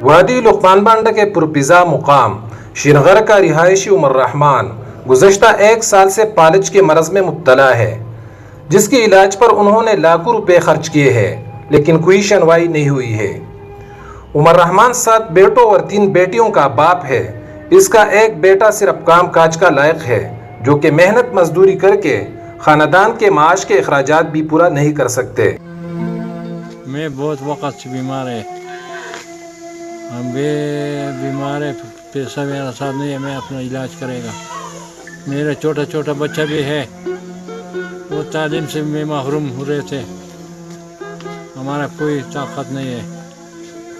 وادی لقمان بانڈہ کے پرفضا مقام شینغر کا رہائشی عمر رحمان گزشتہ 1 سال سے فالج کے مرض میں مبتلا ہے، جس کے علاج پر انہوں نے لاکھوں روپے خرچ کیے ہیں، لیکن کوئی شنوائی نہیں ہوئی ہے۔ عمر رحمان 7 بیٹوں اور 3 بیٹیوں کا باپ ہے۔ اس کا ایک بیٹا صرف کام کاج کا لائق ہے، جو کہ محنت مزدوری کر کے خاندان کے معاش کے اخراجات بھی پورا نہیں کر سکتے۔ میں بہت وقت سے بیمار ہے، ہم بیمار ہے، پیسہ میرا ساتھ نہیں ہے، میں اپنا علاج کرے گا۔ میرا چھوٹا بچہ بھی ہے، وہ تعلیم سے میں محروم ہو رہے تھے۔ ہمارا کوئی طاقت نہیں ہے،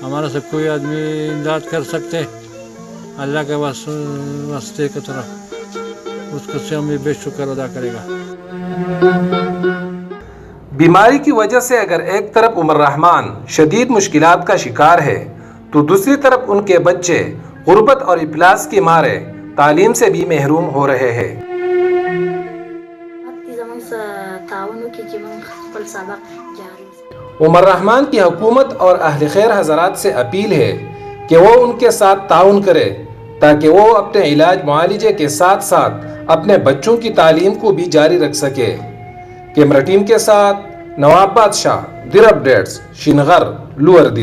ہمارا سے کوئی آدمی امداد کر سکتے اللہ کے واسطے کی طرف، اس کو سے ہمیں بے شکر ادا کرے گا۔ بیماری کی وجہ سے اگر ایک طرف عمر رحمان شدید مشکلات کا شکار ہے، تو دوسری طرف ان کے بچے غربت اور افلاس کے مارے تعلیم سے بھی محروم ہو رہے ہیں۔ عمر رحمان کی حکومت اور اہل خیر حضرات سے اپیل ہے کہ وہ ان کے ساتھ تعاون کرے، تاکہ وہ اپنے علاج معالجے کے ساتھ ساتھ اپنے بچوں کی تعلیم کو بھی جاری رکھ سکے۔ کیمرہ ٹیم کے ساتھ نواب بادشاہ، در اپڈیٹس، شینغر، لوور دل۔